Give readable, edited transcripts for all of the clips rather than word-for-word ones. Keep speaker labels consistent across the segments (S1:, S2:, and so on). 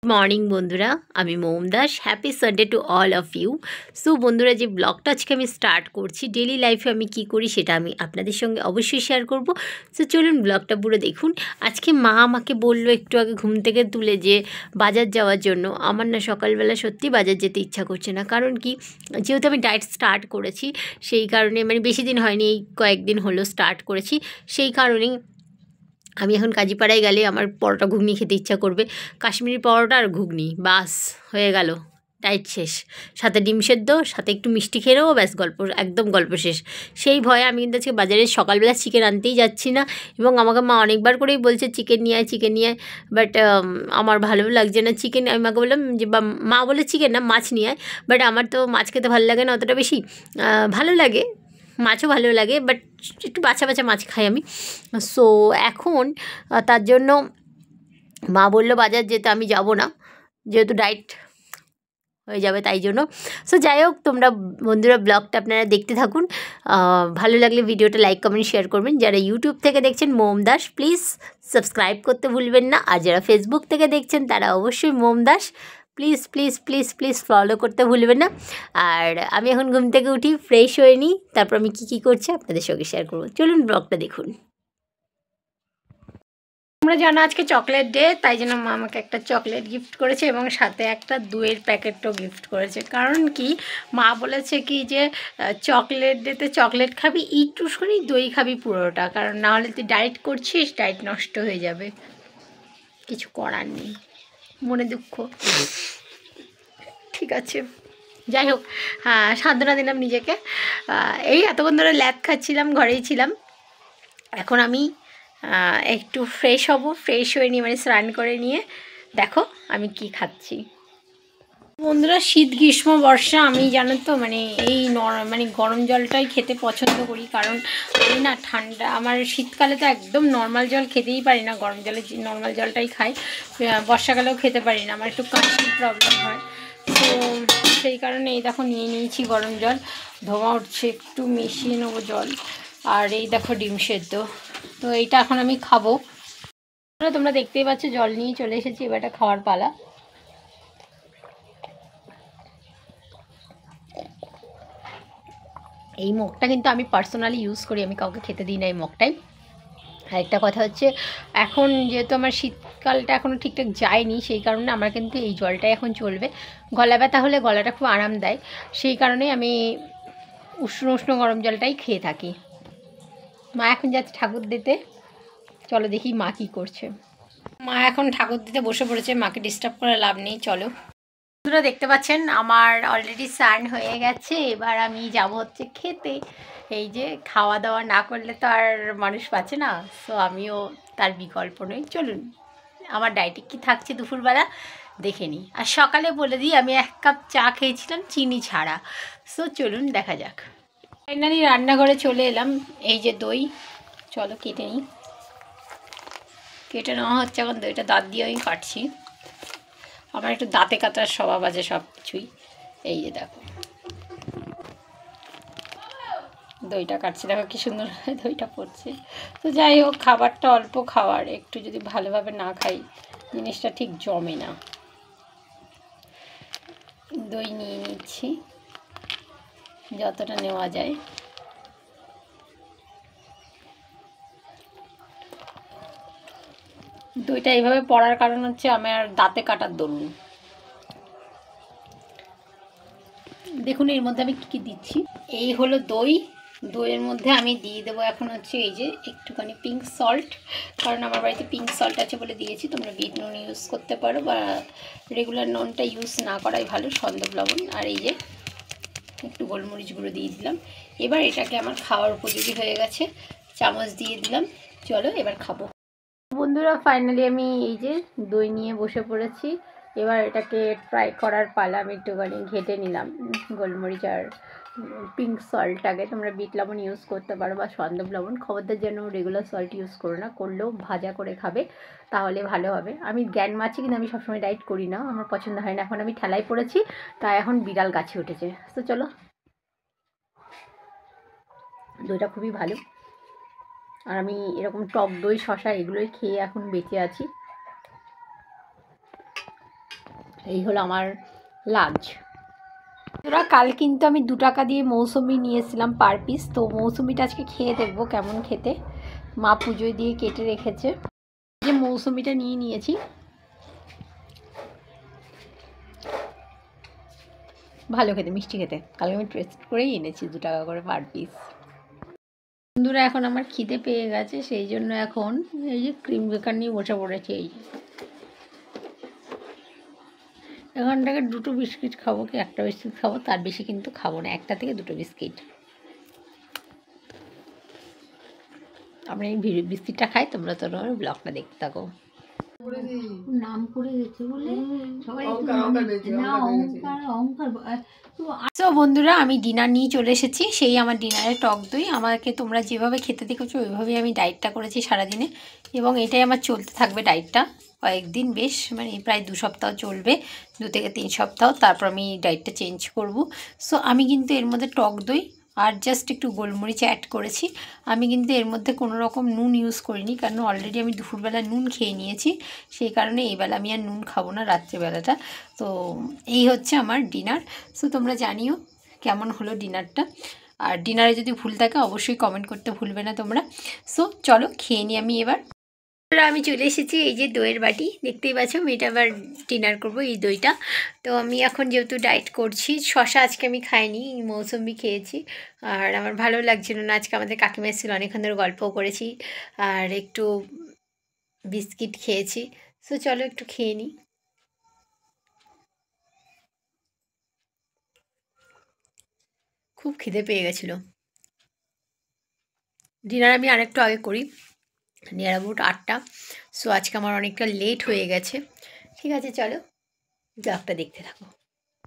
S1: Morning বন্ধুরা, আমি Mom Das. Happy Sunday to all of you. So বন্ধুরা, যে ব্লগটা আজকে আমি স্টার্ট করছি, ডেলি লাইফে আমি কি করি সেটা আমি আপনাদের সঙ্গে অবশ্যই শেয়ার করব। সো চলুন ব্লগটা পুরো দেখুন। আজকে মা আমাকে বললো একটু আগে ঘুম থেকে তুলে যে বাজার যাওয়ার জন্য। আমার না সকালবেলা সত্যি বাজার যেতে ইচ্ছা করছে না, কারণ কি, যেহেতু আমি ডায়েট স্টার্ট করেছি সেই কারণে, মানে বেশি দিন হয়নি, এই কয়েকদিন হলো স্টার্ট করেছি, সেই কারণেই আমি এখন কাজীপাড়ায় গেলে আমার পরোটা ঘুগনি খেতে ইচ্ছা করবে। কাশ্মীরি পরোটা আর ঘুগনি, বাস হয়ে গেল, ডায়েট শেষ। সাথে ডিম সেদ্ধ, সাথে একটু মিষ্টি খেয়ে নেবো, ব্যাস গল্প, একদম গল্প শেষ। সেই ভয়ে আমি কিন্তু আজকে বাজারে সকালবেলা চিকেন আনতেই যাচ্ছি না। এবং আমাকে মা অনেকবার করেই বলছে চিকেন নিয়ে আয়, চিকেন নিয়ে আয়, বাট আমার ভালো লাগছে না চিকেন। আমি মাকে বললাম যে, মা বলে চিকেন না, মাছ নিয়ে আয়। বাট আমার তো মাছ খেতে ভালো লাগে না অতটা বেশি, ভালো লাগে, মাছও ভালো লাগে, বাট একটু বাছা বাছা মাছ খাই আমি। সো এখন তার জন্য মা বললো বাজার যেতে, আমি যাব না, যেহেতু ডায়েট হয়ে যাবে তাই জন্য। সো যাই হোক, তোমরা বন্ধুরা ব্লগটা আপনারা দেখতে থাকুন। ভালো লাগলে ভিডিওটা লাইক কমেন্ট শেয়ার করবেন। যারা ইউটিউব থেকে দেখছেন মোম দাস, প্লিজ সাবস্ক্রাইব করতে ভুলবেন না। আর যারা ফেসবুক থেকে দেখছেন তারা অবশ্যই মোম Das, please please please please follow করতে ভুলবেন না। আর আমি এখন ঘুম থেকে উঠি, ফ্রেশ হয়ে নিই, তারপর আমি কী করছি আপনাদের সঙ্গে শেয়ার করবো। চলুন ব্লগটা দেখুন। তোমরা জানো আজকে চকলেট ডে, তাই জন্য মা আমাকে একটা চকলেট গিফট করেছে এবং সাথে একটা দইয়ের প্যাকেটও গিফট করেছে। কারণ কি, মা বলেছে কি যে চকলেট ডেতে চকলেট খাবি, একটুখানি দই খাবি পুরোটা, কারণ নাহলে তুই ডায়েট করছিস, ডায়েট নষ্ট হয়ে যাবে। কিছু করার নেই, মনে দুঃখ, ঠিক আছে, যাই হোক। হ্যাঁ, সান্ত্বনা দিলাম নিজেকে। এই এতক্ষণ ধরে ল্যাদ খাচ্ছিলাম, ঘরেই ছিলাম। এখন আমি একটু ফ্রেশ হব, ফ্রেশ হয়ে নিয়ে মানে স্নান করে নিয়ে দেখো আমি কি খাচ্ছি। বন্ধুরা, শীত গ্রীষ্ম বর্ষা আমি জানো তো মানে এই মানে গরম জলটাই খেতে পছন্দ করি, কারণ আমি না ঠান্ডা, আমার শীতকালে তো একদম নর্মাল জল খেতেই পারি না, গরম জলে নর্মাল জলটাই খাই। বর্ষাকালেও খেতে পারি না, আমার একটু কাশির প্রবলেম হয়। তো সেই কারণে এই দেখো নিয়ে নিয়েছি গরম জল, ধোঁয়া উঠছে, একটু মিশিয়ে নেবো জল। আর এই দেখো ডিম সেদ্ধ, তো এইটা এখন আমি খাবো। তোমরা দেখতেই পাচ্ছ জল নিয়ে চলে এসেছি, এবার এটা খাওয়ার পালা। এই মগটা কিন্তু আমি পার্সোনালি ইউজ করি, আমি কাউকে খেতে দিই না এই মগটাই। আর একটা কথা হচ্ছে, এখন যেহেতু আমার শীতকালটা এখনও ঠিকঠাক যায়নি, সেই কারণে আমার কিন্তু এই জলটাই এখন চলবে। গলা ব্যথা হলে গলাটা খুব আরাম দেয়, সেই কারণেই আমি উষ্ণ উষ্ণ গরম জলটাই খেয়ে থাকি। মা এখন যাচ্ছে ঠাকুর দিতে, চলো দেখি মা কী করছে। মা এখন ঠাকুর দিতে বসে পড়েছে, মাকে ডিস্টার্ব করে লাভ নেই, চলো। বন্ধুরা দেখতে পাচ্ছেন আমার অলরেডি স্নান হয়ে গেছে, এবার আমি যাব হচ্ছে খেতে। এই যে খাওয়া দাওয়া না করলে তো আর মানুষ বাঁচে না, সো আমিও তার বিকল্প নই। চলুন আমার ডায়েটে কী থাকছে দুপুরবেলা দেখে নিই। আর সকালে বলে দিই আমি 1 কাপ চা খেয়েছিলাম চিনি ছাড়া। সো চলুন দেখা যাক। ফাইনালি রান্নাঘরে চলে এলাম, এই যে দই, চলো কেটে নিই। কেটে নেওয়া হচ্ছে এখন, দইটা দাঁত দিয়ে আমি কাটছি। আমার একটু দাঁতে কাটার স্বভাব আছে সব কিছুই। এই যে দেখো দইটা কাটছি, দেখো কি সুন্দর দইটা পড়ছে। তো যাই হোক, খাবারটা অল্প খাওয়ার, একটু যদি ভালোভাবে না খাই জিনিসটা ঠিক জমে না। দই নিয়ে নিচ্ছি যতটা নেওয়া যায়। দইটা এইভাবে পড়ার কারণ হচ্ছে আমার দাঁতে কাটার দরুন। দেখুন এর মধ্যে আমি কী দিচ্ছি। এই হলো দই, দইয়ের মধ্যে আমি দিয়ে দেবো এখন হচ্ছে এই যে একটুখানি পিঙ্ক সল্ট, কারণ আমার বাড়িতে পিঙ্ক সল্ট আছে বলে দিয়েছি। তোমরা বিট নুন ইউজ করতে পারো বা রেগুলার নুনটা ইউজ না করাই ভালো, সন্দব লবণ। আর এই যে একটু গোলমরিচ গুঁড়ো দিয়ে দিলাম। এবার এটাকে আমার খাওয়ার উপযোগী হয়ে গেছে, চামচ দিয়ে দিলাম। চলো এবার খাবো। বন্ধুরা ফাইনালি আমি এই যে দই নিয়ে বসে পড়েছি, এবার এটাকে ট্রাই করার পালা। আমি একটুখানি ঘেটে নিলাম গোলমরিচ আর পিঙ্ক সল্টটাকে, তোমরা বিট লবণ ইউজ করতে পারো বা সন্দব লবণ, খবরদার যেন রেগুলার সল্ট ইউজ করো না, করলেও ভাজা করে খাবে তাহলে ভালো হবে। আমি জ্ঞান মারছি কিন্তু আমি সবসময় ডায়েট করি না, আমার পছন্দ হয় না। এখন আমি ঠেলায় পড়েছি, তাই এখন বিড়াল গাছে উঠেছে। তো চলো, দইটা খুবই ভালো। আর আমি এরকম টক দই শশা এগুলোই খেয়ে এখন বেঁচে আছি। এই হলো আমার লাঞ্চ। তোরা কাল কিন্তু আমি 2 টাকা দিয়ে মৌসুমি নিয়েছিলাম পার পিস, তো মৌসুমিটা আজকে খেয়ে দেখবো কেমন খেতে। মা পুজোয় দিয়ে কেটে রেখেছে, যে মৌসুমিটা নিয়ে নিয়েছি, ভালো খেতে, মিষ্টি খেতে। কালকে আমি টেস্ট করেই এনেছি 2 টাকা করে পার পিস। বন্ধুরা এখন আমার খিদে পেয়ে গেছে, সেই জন্য এখন এই যে ক্রিম বেকার নিয়ে বসে পড়েছে। এই এখান থেকে 2টো বিস্কিট খাবো কি 1টা বিস্কিট খাবো, তার বেশি কিন্তু খাবো না, 1টা থেকে 2টো বিস্কিট। আমরা এই বিস্কিটটা খাই, তোমরা ব্লগটা দেখতে থাকো। নাম করে গেছে বলে সবাই অহংকার। তো বন্ধুরা আমি ডিনার নিয়ে চলে এসেছি, সেই আমার ডিনারে টক দই। আমাকে তোমরা যেভাবে খেতে দেখেছো ওইভাবেই আমি ডায়েটটা করেছি সারাদিনে, এবং এটাই আমার চলতে থাকবে ডায়েটটা কয়েকদিন, বেশ মানে প্রায় 2 সপ্তাহ চলবে, 2 থেকে 3 সপ্তাহ, তারপর আমি ডায়েটটা চেঞ্জ করব। সো আমি কিন্তু এর মধ্যে টক দই আর জাস্ট একটু গোলমরিচ অ্যাড করেছি। আমি কিন্তু এর মধ্যে কোনো রকম নুন ইউজ করিনি, কারণ অলরেডি আমি দুপুরবেলা নুন খেয়ে নিয়েছি, সেই কারণে এইবেলা আমি আর নুন খাবো না রাত্রেবেলাটা। তো এই হচ্ছে আমার ডিনার। সো তোমরা জানিও কেমন হলো ডিনারটা, আর ডিনারে যদি ভুল থাকে অবশ্যই কমেন্ট করতে ভুলবে না তোমরা। সো চলো খেয়ে নিই আমি এবার। আমি চলে এসেছি, এই যে দইয়ের বাটি দেখতেই পাচ্ছ, আমি এটা আবার ডিনার করবো এই দইটা। তো আমি এখন যেহেতু ডায়েট করছি, শশা আজকে আমি খাইনি, মৌসুমি খেয়েছি, আর আমার ভালো লাগছিল না। আজকে আমাদের কাকিমা এসেছিল, অনেকক্ষণ ধরে গল্পও করেছি, আর একটু বিস্কিট খেয়েছি। সো চলো একটু খেয়ে নিই। খুব খিদে পেয়ে গেছিলো। ডিনার আমি আরেকটু আগে করি, নিয়ার অ্যাবাউট 8টা। সো আজকে আমার অনেকটা লেট হয়ে গেছে। ঠিক আছে চলো ব্লগটা দেখতে থাকো।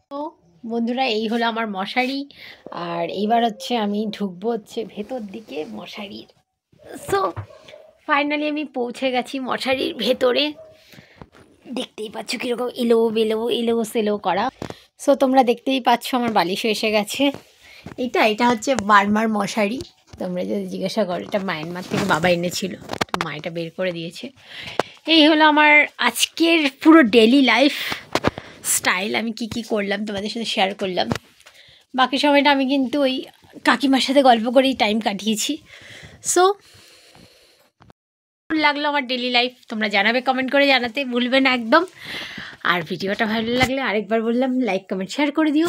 S1: তো বন্ধুরা এই হলো আমার মশারি, আর এইবার হচ্ছে আমি ঢুকবো হচ্ছে ভেতর দিকে মশারির। সো ফাইনালি আমি পৌঁছে গেছি মশারির ভেতরে, দেখতেই পাচ্ছ কীরকম এলো সেলো করা। সো তোমরা দেখতেই পাচ্ছ আমার বালিশও এসে গেছে। এটা হচ্ছে বার্মার মশারি, তোমরা যদি জিজ্ঞাসা করো এটা মায়ানমার থেকে বাবা এনেছিল, তো মা এটা বের করে দিয়েছে। এই হলো আমার আজকের পুরো ডেলি লাইফ স্টাইল, আমি কি করলাম তোমাদের সাথে শেয়ার করলাম। বাকি সময়টা আমি কিন্তু ওই কাকিমার সাথে গল্প করেই টাইম কাটিয়েছি। সো লাগলো আমার ডেলি লাইফ তোমরা জানাবে, কমেন্ট করে জানাতে ভুলবে না একদম। আর ভিডিওটা ভালো লাগলে আরেকবার বললাম লাইক কমেন্ট শেয়ার করে দিও।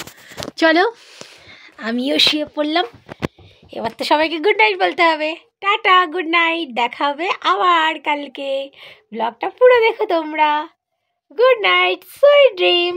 S1: চলো আমিও শুয়ে পড়লাম, এবার তো সবাইকে গুড নাইট বলতে হবে। টাটা, গুড নাইট, দেখা হবে আবার কালকে। ব্লগটা পুরো দেখো তোমরা। Good night, sweet dream.